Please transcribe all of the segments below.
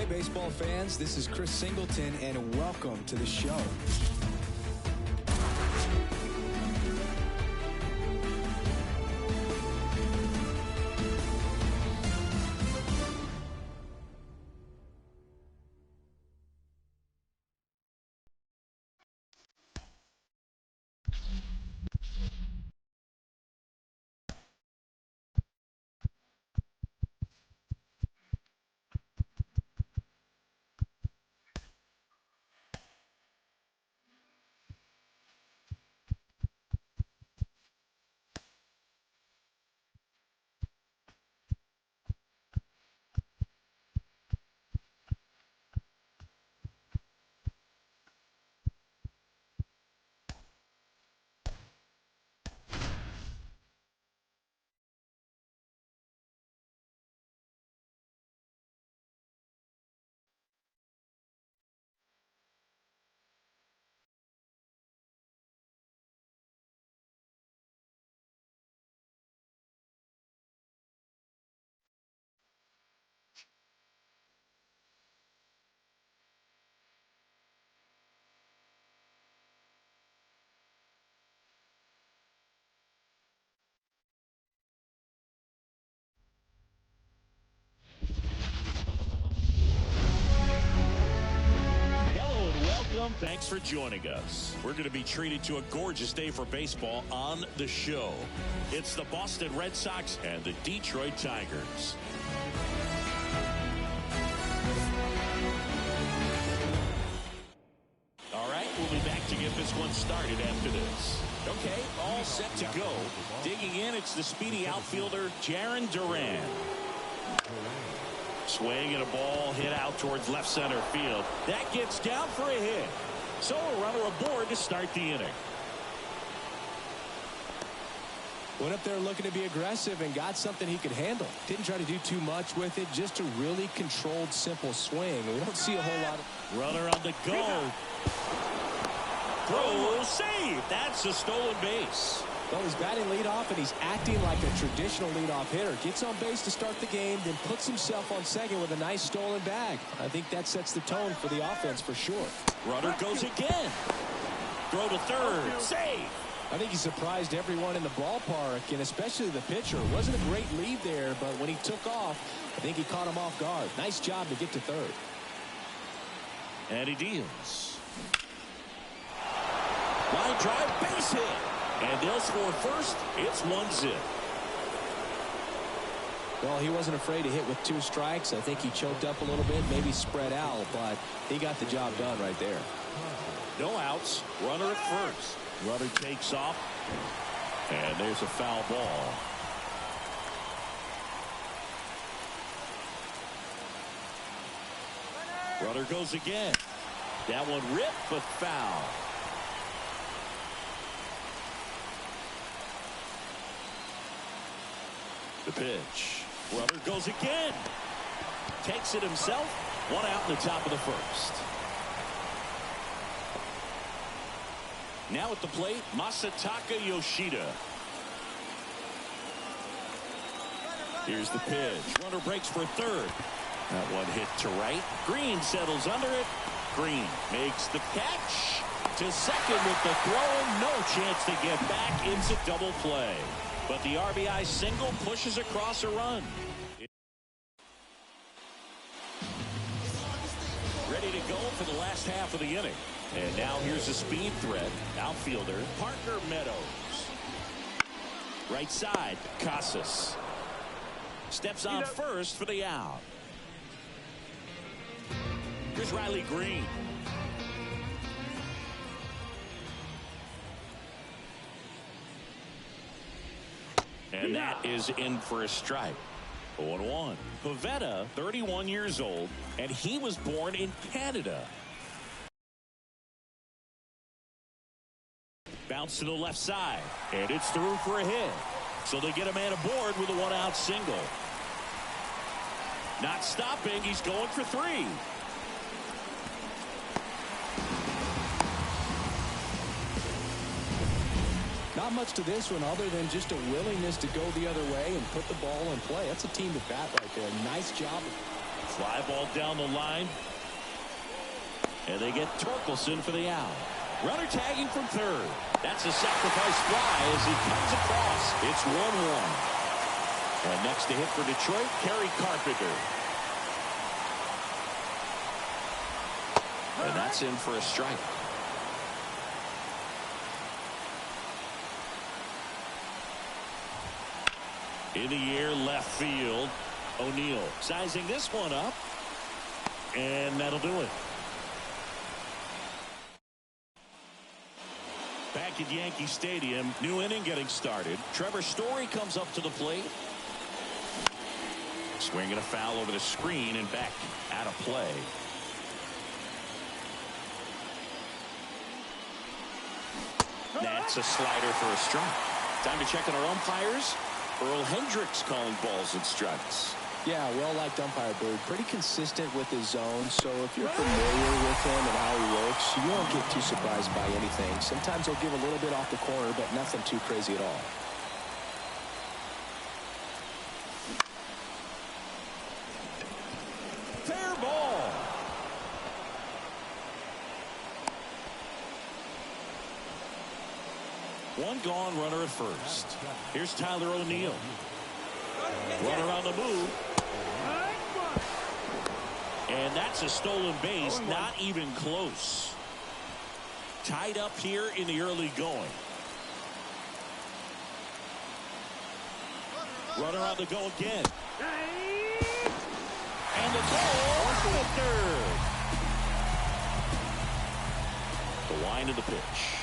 baseball fans. This is Chris Singleton, and welcome to the show. Thanks for joining us. We're going to be treated to a gorgeous day for baseball on the show. It's the Boston Red Sox and the Detroit Tigers. All right, we'll be back to get this one started after this. Okay, all set to go. Digging in, it's the speedy outfielder, Jarren Duran. Swing and a ball hit out towards left center field. That gets down for a hit. So a runner aboard to start the inning. Went up there looking to be aggressive and got something he could handle. Didn't try to do too much with it. Just a really controlled, simple swing. We don't see a whole lot of... Runner on the go. Throw, save. That's a stolen base. Well, he's batting leadoff, and he's acting like a traditional leadoff hitter. Gets on base to start the game, then puts himself on second with a nice stolen bag. I think that sets the tone for the offense for sure. Runner goes again. Throw to third. Save. I think he surprised everyone in the ballpark, and especially the pitcher. It wasn't a great lead there, but when he took off, I think he caught him off guard. Nice job to get to third. And he deals. Line drive, base hit. And they'll score first. It's 1-0. Well, he wasn't afraid to hit with 2 strikes. I think he choked up a little bit, maybe spread out, but he got the job done right there. No outs. Runner at first. Runner takes off. And there's a foul ball. Runner goes again. That one ripped, but foul. The pitch. Runner goes again. Takes it himself. 1 out in the top of the first. Now at the plate, Masataka Yoshida. Here's the pitch. Runner breaks for third. That one hit to right. Green settles under it. Green makes the catch. To second with the throw. No chance to get back. It's a double play. But the RBI single pushes across a run. Ready to go for the last half of the inning. And now here's a speed threat. Outfielder Parker Meadows. Right side, Casas. Steps on first for the out. Here's Riley Green. And that is in for a strike. 0-1. Pivetta, 31 years old, and he was born in Canada. Bounce to the left side, and it's through for a hit. So they get a man aboard with a 1-out single. Not stopping, he's going for 3. Not much to this one other than just a willingness to go the other way and put the ball in play. That's a team to bat right there. Nice job. Fly ball down the line. And they get Torkelson for the out. Runner tagging from third. That's a sacrifice fly as he comes across. It's 1-1. And next to hit for Detroit, Kerry Carpenter. And that's in for a strike. In the air, left field. O'Neill sizing this one up. And that'll do it. Back at Yankee Stadium, new inning getting started. Trevor Story comes up to the plate. Swinging a foul over the screen and back out of play. That's a slider for a strike. Time to check on our umpires. Earl Hendricks calling balls and strikes. Yeah, well-liked umpire, Bird. Pretty consistent with his zone, so if you're familiar with him and how he works, you won't get too surprised by anything. Sometimes he'll give a little bit off the corner, but nothing too crazy at all. Fair ball. One gone, runner at first. Here's Tyler O'Neill. Runner on the move. And that's a stolen base, not even close. Tied up here in the early going. Runner on the go again. And the goal to the third. The line of the pitch.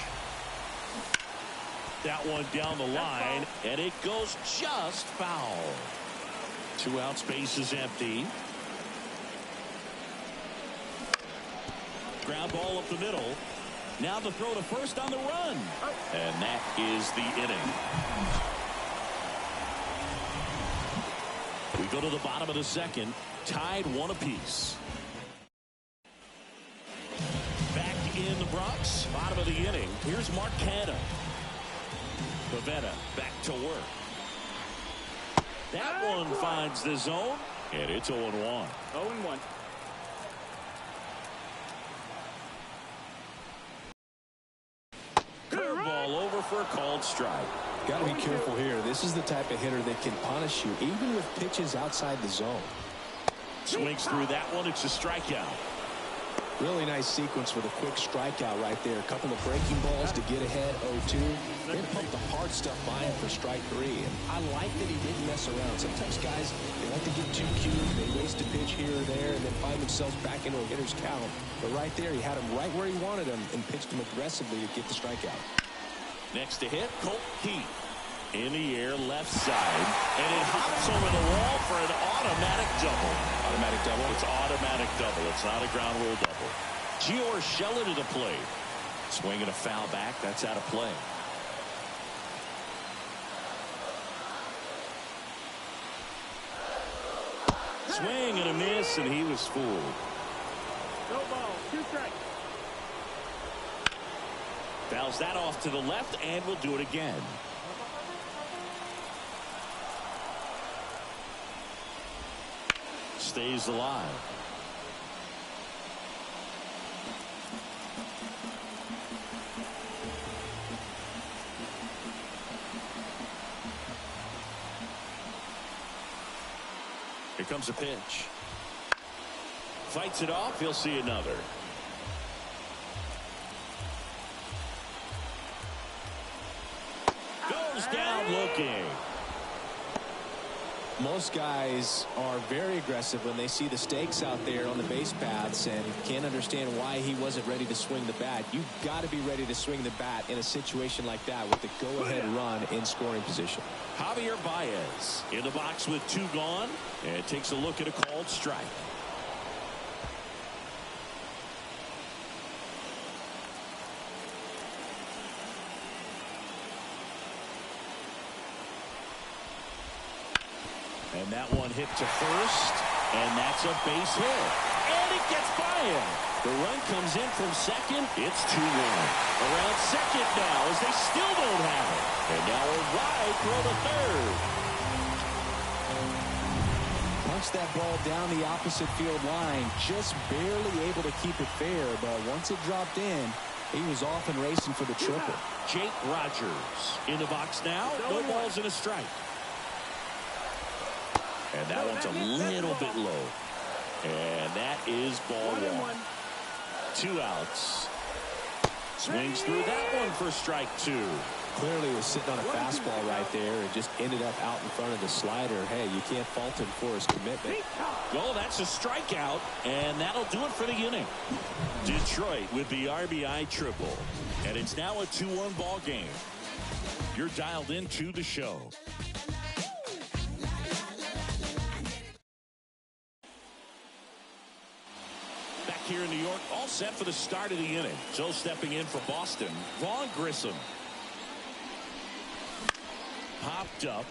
That one down the line, and it goes just foul. 2 outs, base is empty. Ground ball up the middle. Now the throw to first on the run. And that is the inning. We go to the bottom of the second, tied 1 apiece. Back in the Bronx, bottom of the inning. Here's Mark Canha. Pivetta back to work. That one finds the zone, and it's 0-1. 0-1. Curveball over for a called strike. Got to be careful here. This is the type of hitter that can punish you, even with pitches outside the zone. Swings through that one. It's a strikeout. Really nice sequence with a quick strikeout right there. A couple of breaking balls to get ahead 0-2. Then pump the hard stuff by him for strike 3. And I like that he didn't mess around. Sometimes guys, they like to get too cute. They waste a pitch here or there and then find themselves back into a hitter's count. But right there, he had him right where he wanted him and pitched him aggressively to get the strikeout. Next to hit, Colt Keith. In the air, left side. And it hops over the wall for an automatic double. Automatic double? It's automatic double. It's not a ground rule double. Gio Urshela to the plate. Swinging a foul back. That's out of play. Swing and a miss, and he was fooled. No ball. 2 strikes. Fouls that off to the left, and will do it again. Stays alive. Here comes a pitch. Fights it off. He'll see another. Goes down looking. Most guys are very aggressive when they see the stakes out there on the base paths and can't understand why he wasn't ready to swing the bat. You've got to be ready to swing the bat in a situation like that with the go-ahead run in scoring position. Javier Baez in the box with 2 gone and takes a look at a called strike. And that one hit to first, and that's a base hit. And it gets by him. The run comes in from second. It's 2-1. Around second now as they still don't have it. And now a wide throw to third. Punch Takes that ball down the opposite field line, just barely able to keep it fair, but once it dropped in, he was off and racing for the triple. Jake Rogers in the box now. No balls and a strike. And that one's a little bit low. And that is ball one. 2 outs. Swings through that one for strike 2. Clearly was sitting on a fastball right there and just ended up out in front of the slider. Hey, you can't fault him for his commitment. Well, that's a strikeout, and that'll do it for the inning. Detroit with the RBI triple. And it's now a 2-1 ball game. You're dialed into the show. Back here in New York, all set for the start of the inning. So stepping in for Boston, Vaughn Grissom. Popped up.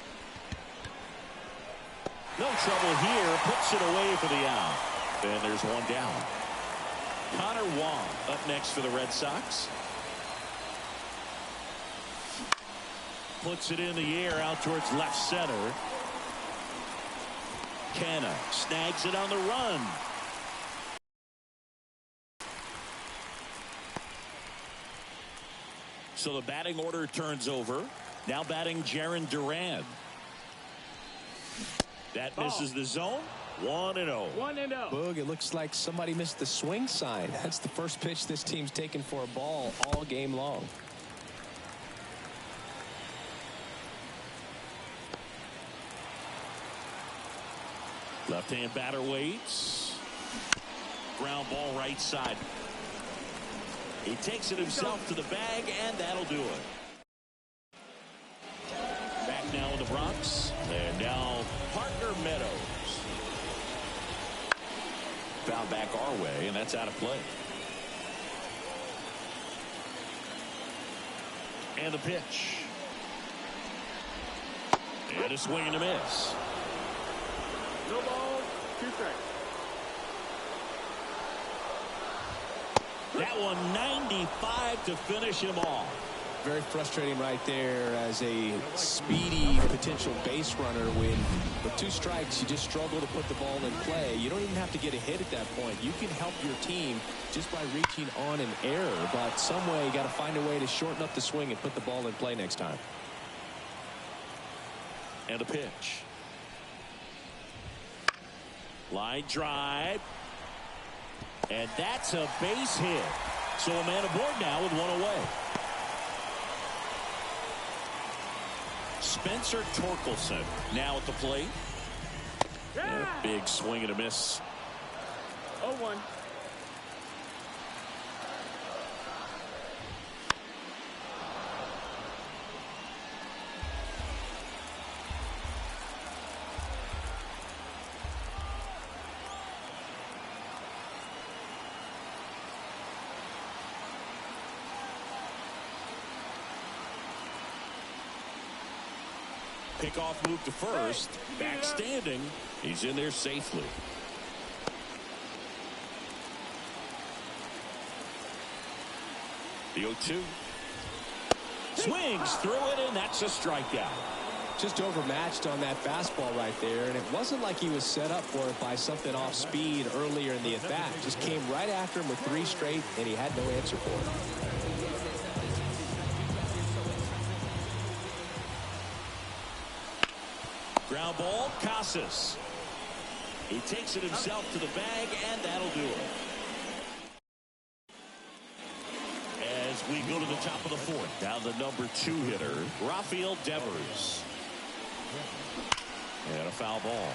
No trouble here. Puts it away for the out. Then there's one down. Connor Wong up next for the Red Sox. Puts it in the air out towards left center. Canna snags it on the run. So the batting order turns over. Now batting Jarren Duran. That misses the zone. 1-0. 1-0. Boog, it looks like somebody missed the swing sign. That's the first pitch this team's taken for a ball all game long. Left-hand batter waits. Ground ball right side. He takes it himself to the bag, and that'll do it. Back now in the Bronx. And now Parker Meadows. Foul back our way, and that's out of play. And the pitch. And a swing and a miss. No balls, 2 strikes. That one 95 to finish him off. Very frustrating right there as a speedy potential base runner when with 2 strikes you just struggle to put the ball in play. You don't even have to get a hit at that point. You can help your team just by reaching on an error, but some way you got to find a way to shorten up the swing and put the ball in play next time. And a pitch. Line drive. And that's a base hit. So a man aboard now with 1 away. Spencer Torkelson now at the plate. And a big swing and a miss. 0-1. Pickoff move to first. Back standing. He's in there safely. The 0-2. Swings through it, and that's a strikeout. Just overmatched on that fastball right there, and it wasn't like he was set up for it by something off speed earlier in the at-bat. Just came right after him with 3 straight, and he had no answer for it. Ground ball, Casas. He takes it himself to the bag, and that'll do it. As we go to the top of the 4th, down the number 2 hitter, Rafael Devers. And a foul ball.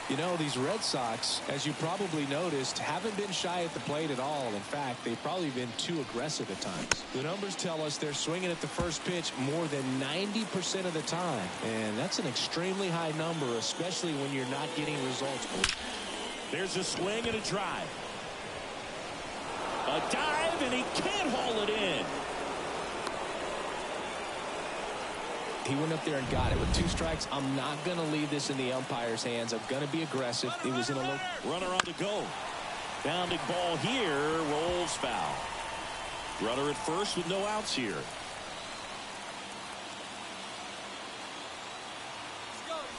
You know, these Red Sox, as you probably noticed, haven't been shy at the plate at all. In fact, they've probably been too aggressive at times. The numbers tell us they're swinging at the first pitch more than 90% of the time. And that's an extremely high number, especially when you're not getting results. There's a swing and a drive. A dive, and he can't haul it in. He went up there and got it. With 2 strikes, I'm not going to leave this in the umpire's hands. I'm going to be aggressive. It was in a low. Runner on the go. Bounding ball here. Rolls foul. Runner at first with no outs here.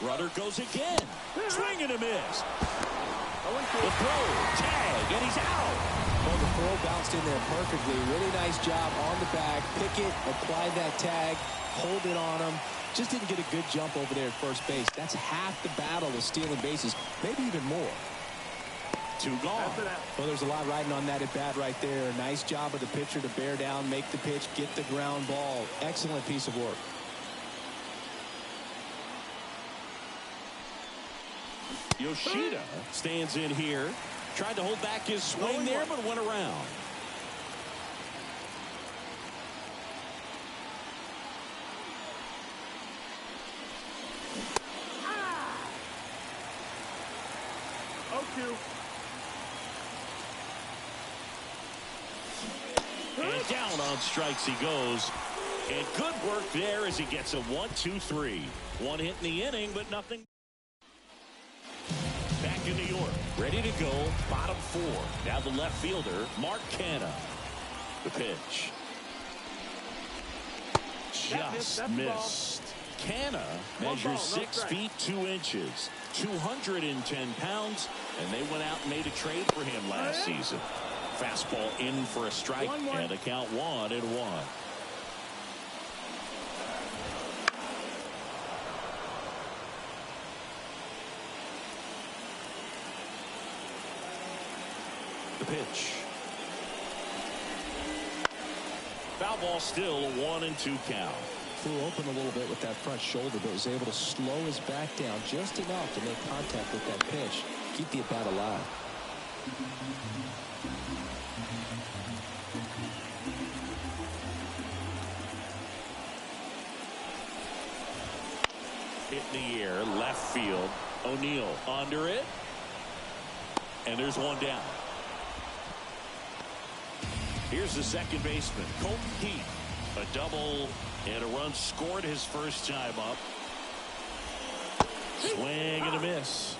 Runner goes again. Swing and a miss. The throw, tag, and he's out. Well, the throw bounced in there perfectly. Really nice job on the bag. Pick it, apply that tag, hold it on him. Just didn't get a good jump over there at first base. That's half the battle of stealing bases, maybe even more. 2 gone. Well, there's a lot riding on that at bat right there. Nice job of the pitcher to bear down, make the pitch, get the ground ball. Excellent piece of work. Yoshida stands in here. Tried to hold back his swing there, but went around. And down on strikes he goes. And good work there as he gets a 1-2-3. One hit in the inning, but nothing. Back in New York, ready to go, bottom 4. Now the left fielder, Mark Canha. The pitch. Just missed. Canha measures 6 feet 2 inches, 210 pounds, and they went out and made a trade for him last season. Fastball in for a strike, and a count 1-1. The pitch. Foul ball, still a 1-2 count. Flew open a little bit with that front shoulder, but was able to slow his back down just enough to make contact with that pitch. Keep the at-bat alive. Hit in the air, left field. O'Neill under it. And there's one down. Here's the second baseman, Colton Heath. A double and a run scored his first time up. Swing and a miss.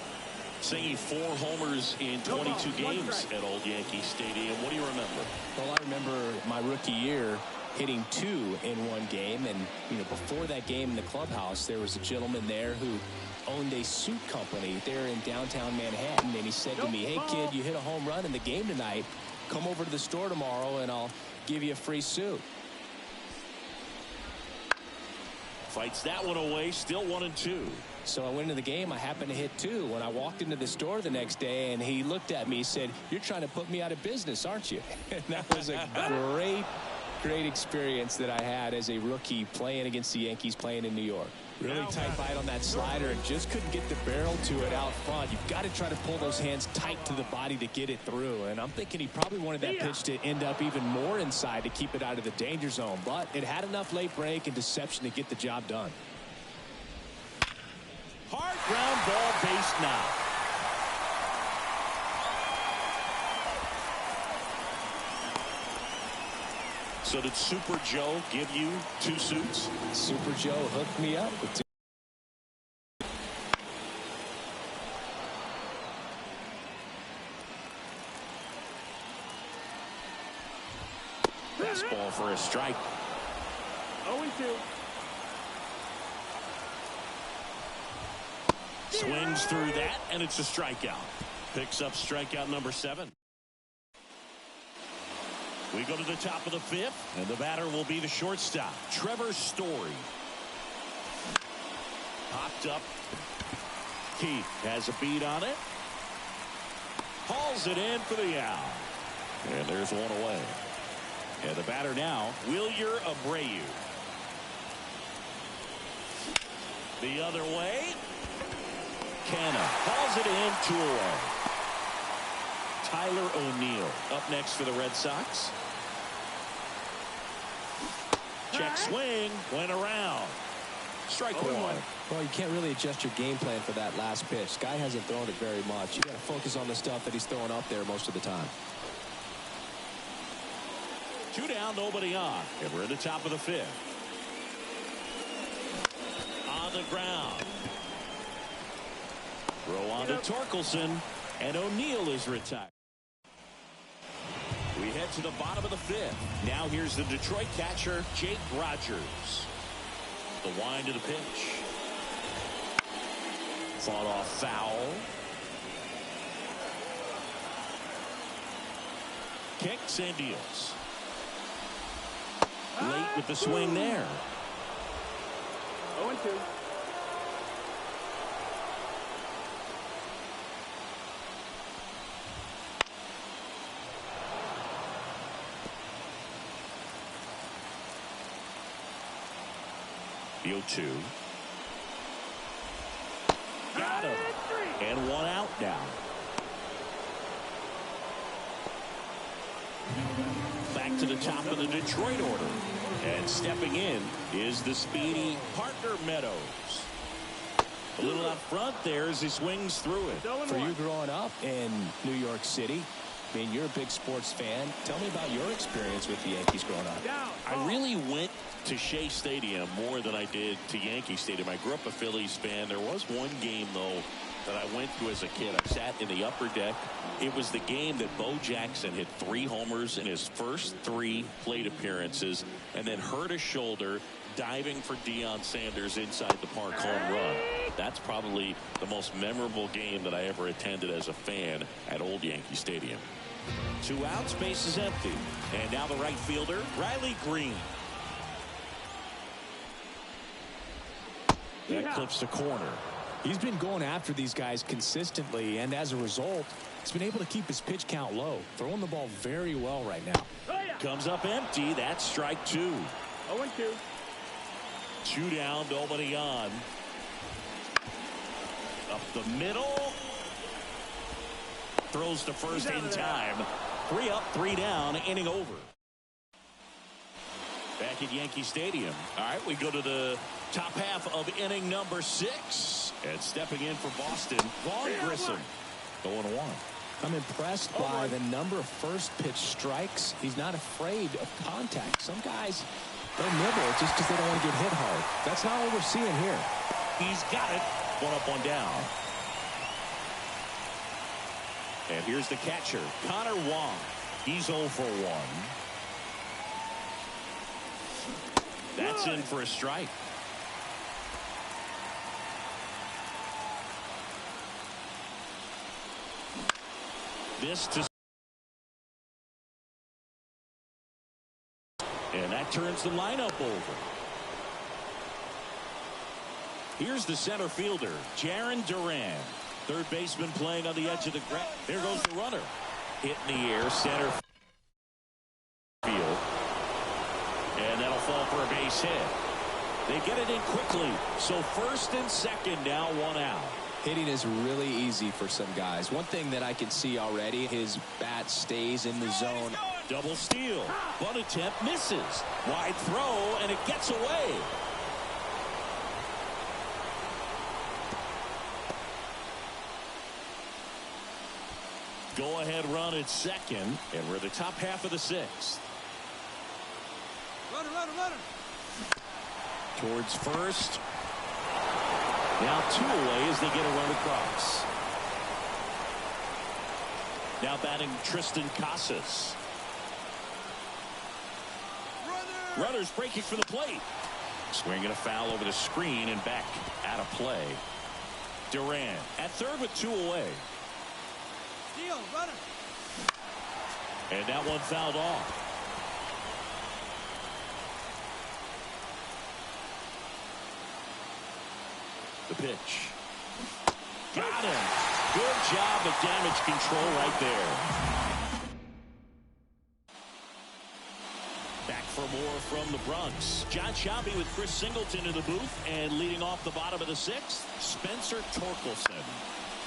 Singing 4 homers in 22 games at Old Yankee Stadium. What do you remember? Well, I remember my rookie year hitting 2 in one game. And, you know, before that game in the clubhouse, there was a gentleman there who owned a suit company there in downtown Manhattan. And he said to me, hey, kid, you hit a home run in the game tonight. Come over to the store tomorrow and I'll give you a free suit. Fights that one away, still 1-2. So I went into the game. I happened to hit 2. When I walked into the store the next day and he looked at me, he said, you're trying to put me out of business, aren't you? And that was a great experience that I had as a rookie playing against the Yankees, playing in New York. Really tight bite on that slider and just couldn't get the barrel to it out front. You've got to try to pull those hands tight to the body to get it through. And I'm thinking he probably wanted that pitch to end up even more inside to keep it out of the danger zone. But it had enough late break and deception to get the job done. Hard ground ball, base now. So did Super Joe give you 2 suits? Super Joe hooked me up with 2. Fastball for a strike. 0-2. Swings through that, and it's a strikeout. Picks up strikeout number 7. We go to the top of the 5th, and the batter will be the shortstop, Trevor Story. Popped up. Keith has a beat on it. Hauls it in for the out. And there's one away. And the batter now, Wilyer Abreu. The other way. Canha hauls it in, 2 away. Tyler O'Neill up next for the Red Sox. Check swing, went around. Strike 1. Well, you can't really adjust your game plan for that last pitch. Guy hasn't thrown it very much. You got to focus on the stuff that he's throwing up there most of the time. 2 down, nobody on. And we're in the top of the 5th. On the ground. Throw on to Torkelson, and O'Neill is retired. We head to the bottom of the 5th. Now here's the Detroit catcher, Jake Rogers. The wind of the pitch. Fought off foul. Kicks and deals. Late with the swing there. 0-2. The 0-2. Got him. And one out now. Back to the top of the Detroit order. And stepping in is the speedy Parker Meadows. A little out front there as he swings through it. For you growing up in New York City, I mean, you're a big sports fan. Tell me about your experience with the Yankees growing up. I really went to Shea Stadium more than I did to Yankee Stadium. I grew up a Phillies fan. There was one game, though, that I went to as a kid. I sat in the upper deck. It was the game that Bo Jackson hit 3 homers in his first 3 plate appearances and then hurt his shoulder diving for Deion Sanders inside the park home run. That's probably the most memorable game that I ever attended as a fan at Old Yankee Stadium. 2 outs, base is empty. And now the right fielder, Riley Green. That clips the corner. He's been going after these guys consistently, and as a result, he's been able to keep his pitch count low, throwing the ball very well right now. Comes up empty. That's strike 2. 0-2. 2 down, nobody on. Up the middle. Throws to first in time. 3 up, 3 down, inning over. Back at Yankee Stadium. All right, we go to the top half of inning number 6. And stepping in for Boston, Vaughn Grissom. 0-1. I'm impressed by the number of first pitch strikes. He's not afraid of contact. Some guys, they'll nibble just because they don't want to get hit hard. That's not what we're seeing here. He's got it. 1 up, 1 down. And here's the catcher, Connor Wong. He's 0 for 1. That's in for a strike. This to, and that turns the lineup over. Here's the center fielder, Jarren Duran. Third baseman playing on the edge of the ground. There goes the runner. Hit in the air, center field. And that'll fall for a base hit. They get it in quickly. So first and second now, 1 out. Hitting is really easy for some guys. One thing that I can see already, his bat stays in the zone. Double steal. Bunt attempt misses. Wide throw, and it gets away. Go-ahead run at second, and we're the top half of the 6th. Runner. Towards first. Now 2 away as they get a run across. Now batting Tristan Casas. Runners breaking for the plate. Swinging a foul over the screen and back out of play. Duran at third with 2 away. Steal, runner. And that one fouled off. The pitch. Got him. Good job of damage control right there. Back for more from the Bronx. John Shelby with Chris Singleton in the booth, and leading off the bottom of the 6th, Spencer Torkelson.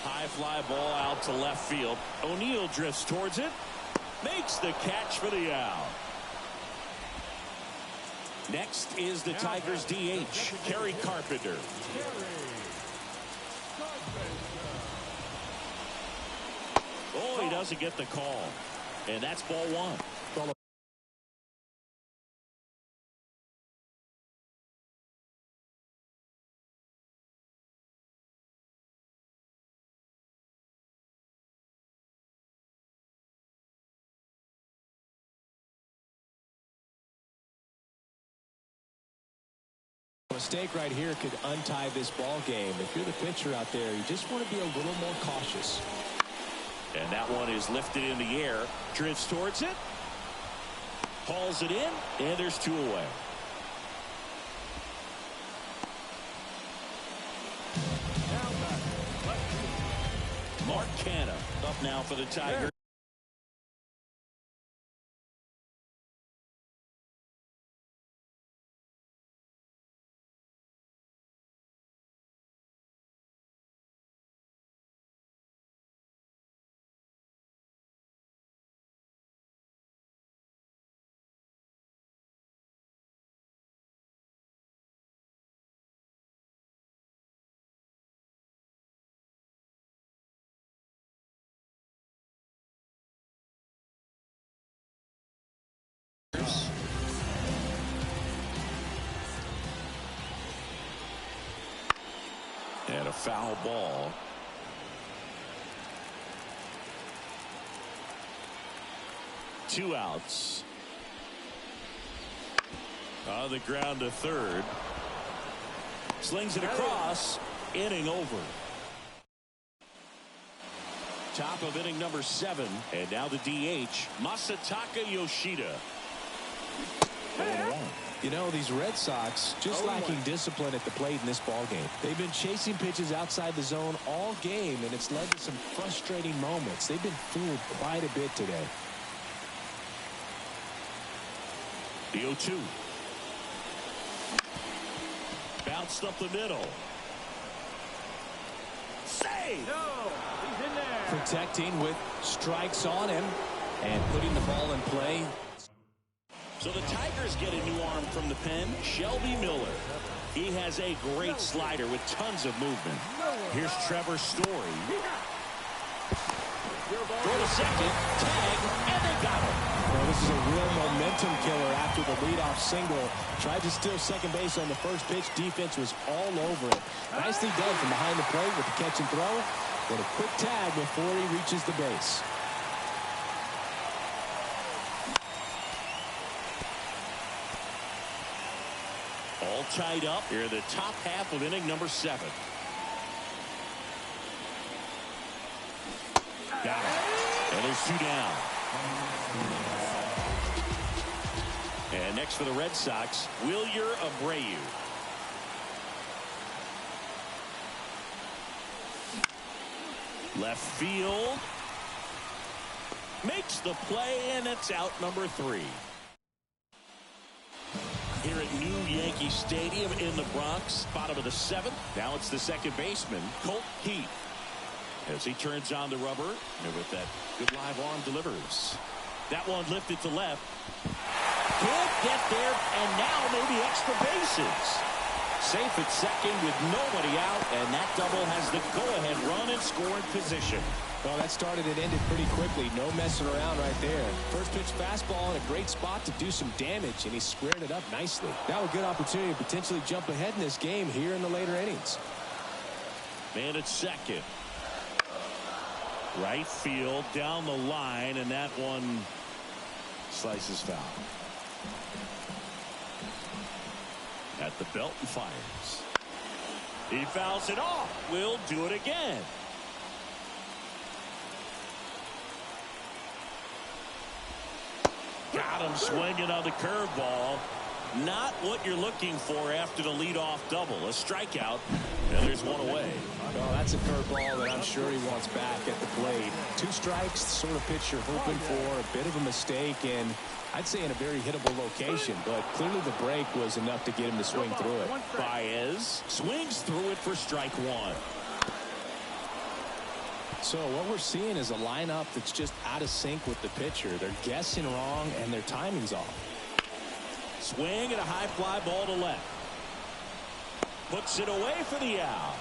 High fly ball out to left field. O'Neill drifts towards it. Makes the catch for the out. Next is the Tigers DH, Kerry Carpenter. Oh, he doesn't get the call. And that's ball 1. Mistake right here could untie this ball game. If you're the pitcher out there, you just want to be a little more cautious. And that one is lifted in the air. Drifts towards it. Hauls it in. And there's 2 away. Mark Canha up now for the Tigers. And a foul ball. Two outs. On the ground to third. Slings it across. Inning over. Top of inning number 7. And now the DH, Masataka Yoshida. You know, these Red Sox just lacking discipline at the plate in this ball game. They've been chasing pitches outside the zone all game, and it's led to some frustrating moments. They've been fooled quite a bit today. The 0-2. Bounced up the middle. Save! No, he's in there. Protecting with strikes on him and putting the ball in play. So the Tigers get a new arm from the pen, Shelby Miller. He has a great slider with tons of movement. Here's Trevor Story. Throw to second, tag, and they got him. Well, this is a real momentum killer after the leadoff single. Tried to steal second base on the first pitch. Defense was all over it. Nicely done from behind the plate with the catch and throw. But a quick tag before he reaches the base. All tied up here in the top half of inning number 7. Got it. And there's 2 down. And next for the Red Sox, Wilyer Abreu. Left field. Makes the play, and it's out number 3. Here at New Yankee Stadium in the Bronx, bottom of the 7th. Now it's the second baseman, Colt Heath. As he turns on the rubber, and with that good live arm delivers. That one lifted to left. Can't get there, and now maybe extra bases. Safe at second with nobody out, and that double has the go-ahead run in scoring position. Well, that started and ended pretty quickly. No messing around right there. First pitch fastball in a great spot to do some damage, and he squared it up nicely. Now a good opportunity to potentially jump ahead in this game here in the later innings. Man at second. Right field, down the line, and that one slices foul. At the belt and fires. He fouls it off. We'll do it again. Got him swinging on the curveball. Not what you're looking for after the leadoff double. A strikeout, and there's one away. Well, that's a curveball that I'm sure he wants back at the plate. 2 strikes, the sort of pitch you're hoping for. A bit of a mistake, and I'd say in a very hittable location, but clearly the break was enough to get him to swing through it. Baez swings through it for strike 1. So what we're seeing is a lineup that's just out of sync with the pitcher. They're guessing wrong, and their timing's off. Swing and a high fly ball to left. Puts it away for the out.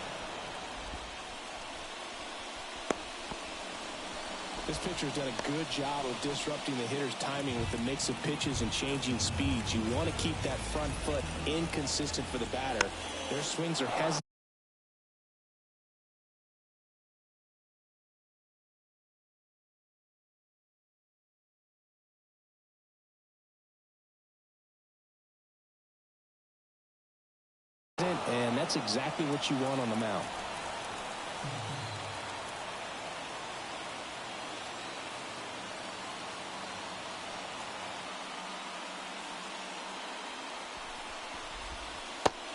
This pitcher's done a good job of disrupting the hitter's timing with the mix of pitches and changing speeds. You want to keep that front foot inconsistent for the batter. Their swings are hesitant. that's exactly what you want on the mound.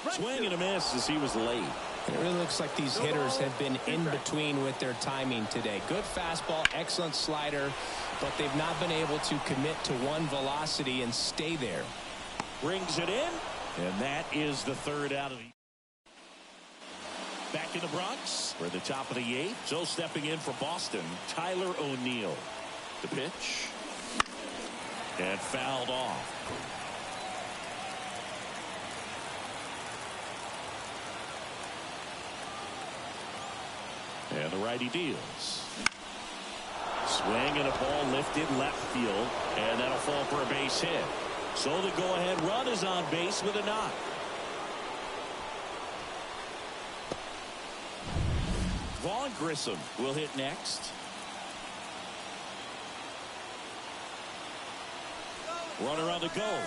Swing and a miss as he was late. It really looks like these hitters have been in between with their timing today. Good fastball, excellent slider, but they've not been able to commit to one velocity and stay there. Brings it in, and that is the third out of the. Back in the Bronx, we're at the top of the 8th. So stepping in for Boston, Tyler O'Neill. The pitch. And fouled off. And the righty deals. Swing and a ball lifted left field, and that'll fall for a base hit. So the go-ahead run is on base with a knock. Vaughn Grissom will hit next. Runner on the go.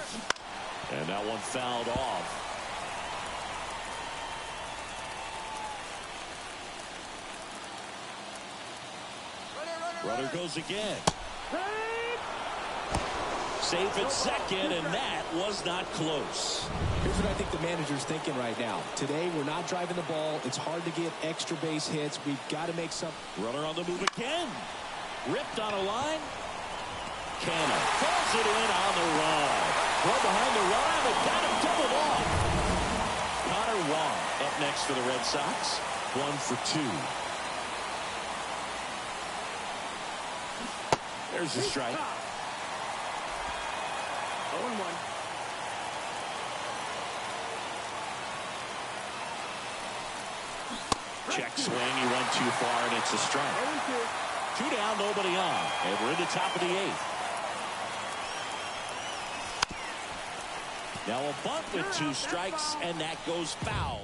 And that one fouled off. Runner goes again. Safe at second, and that was not close. Here's what I think the manager's thinking right now. Today, we're not driving the ball. It's hard to get extra base hits. We've got to make some. Runner on the move again. Ripped on a line. Canna falls it in on the run. Throw behind the run, and got him doubled off. Connor Wong up next for the Red Sox. 1 for 2. There's the strike. 0-1. Check swing. He went too far, and it's a strike. 2 down, nobody on. And we're in the top of the 8th. Now a bunt with 2 strikes, and that goes foul.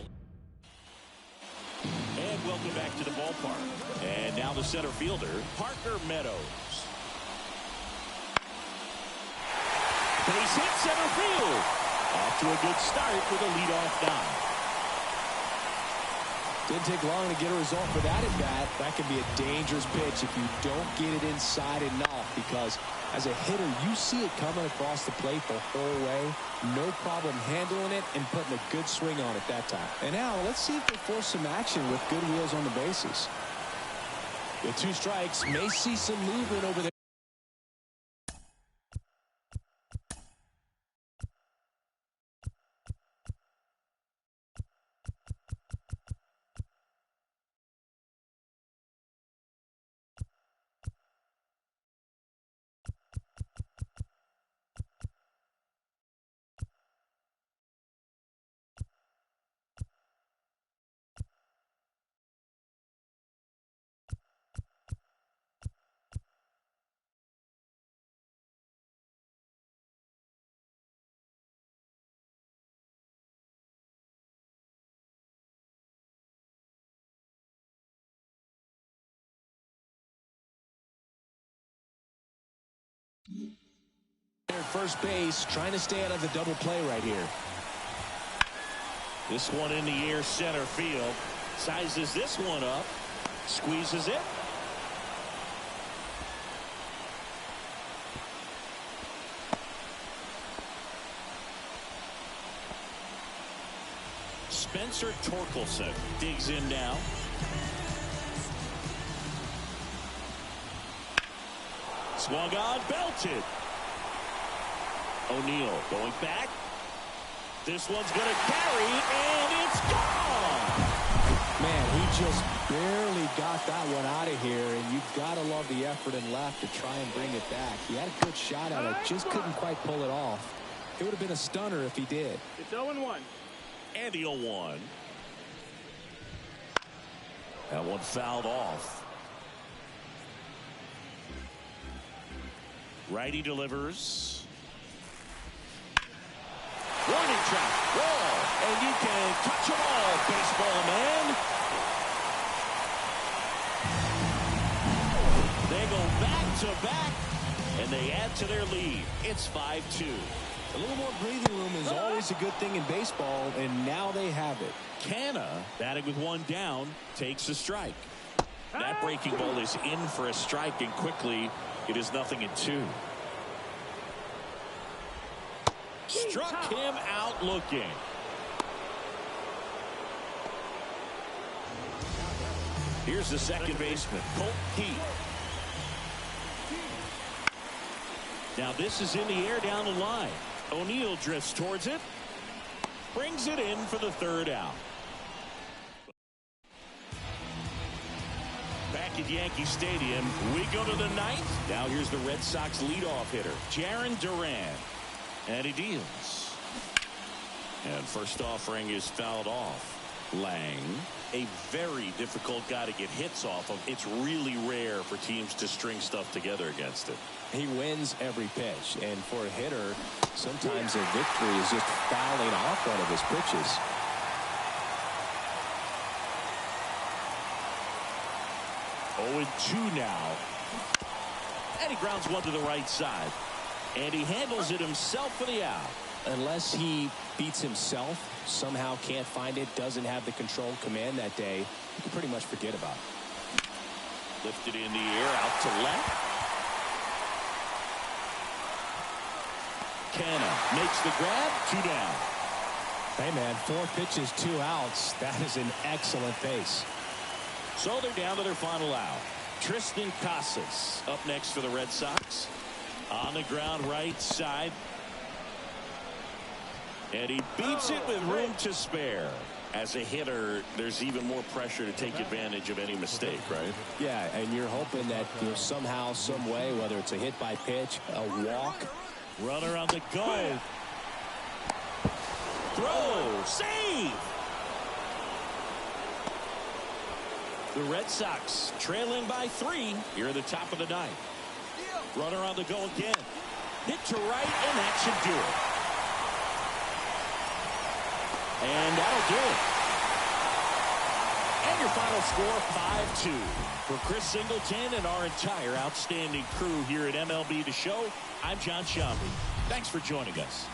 And welcome back to the ballpark. And now the center fielder, Parker Meadows. Base hit center field. Off to a good start with a leadoff nine. Didn't take long to get a result for that at bat. That can be a dangerous pitch if you don't get it inside enough, because as a hitter, you see it coming across the plate the whole way. No problem handling it and putting a good swing on it that time. And now let's see if they force some action with good wheels on the bases. With 2 strikes, may see some movement over there. At first base, trying to stay out of the double play right here. This one in the air, center field. Sizes this one up. Squeezes it. Spencer Torkelson digs in now. Swung on, belted. O'Neill going back. This one's going to carry, and it's gone. Man, he just barely got that one out of here, and you've got to love the effort and left to try and bring it back. He had a good shot at it, just couldn't quite pull it off. It would have been a stunner if he did. It's 0-1. And the 0-1. That one fouled off. Righty delivers. Warning track. Wall. And you can touch them all, baseball man. They go back to back, and they add to their lead. It's 5-2. A little more breathing room is always a good thing in baseball, and now they have it. Canna, batting with one down, takes a strike. That breaking ball is in for a strike, and quickly it is 0-2. Struck him out looking. Here's the second baseman, Colt Keith. Now this is in the air down the line. O'Neill drifts towards it. Brings it in for the third out. Back at Yankee Stadium, we go to the ninth. Now here's the Red Sox leadoff hitter, Jarren Duran. And he deals. And first offering is fouled off. Lang, a very difficult guy to get hits off of. It's really rare for teams to string stuff together against it. He wins every pitch, and for a hitter, sometimes a victory is just fouling off one of his pitches. Oh, 2 now. And he grounds one to the right side. And he handles it himself for the out. Unless he beats himself, somehow can't find it, doesn't have the control command that day, you can pretty much forget about it. Lifted in the air, out to left. Canna makes the grab, 2 down. Hey man, 4 pitches, 2 outs. That is an excellent pace. So they're down to their final out. Tristan Casas up next for the Red Sox. On the ground right side. And he beats it with room to spare. As a hitter, there's even more pressure to take advantage of any mistake, right? Yeah, and you're hoping that somehow, some way, whether it's a hit by pitch, a walk. Runner on the go. Throw. Save. The Red Sox trailing by 3 here at the top of the ninth. Runner on the go again. Hit to right, and that should do it. And that'll do it. And your final score, 5-2. For Chris Singleton and our entire outstanding crew here at MLB The Show, I'm John Shambi. Thanks for joining us.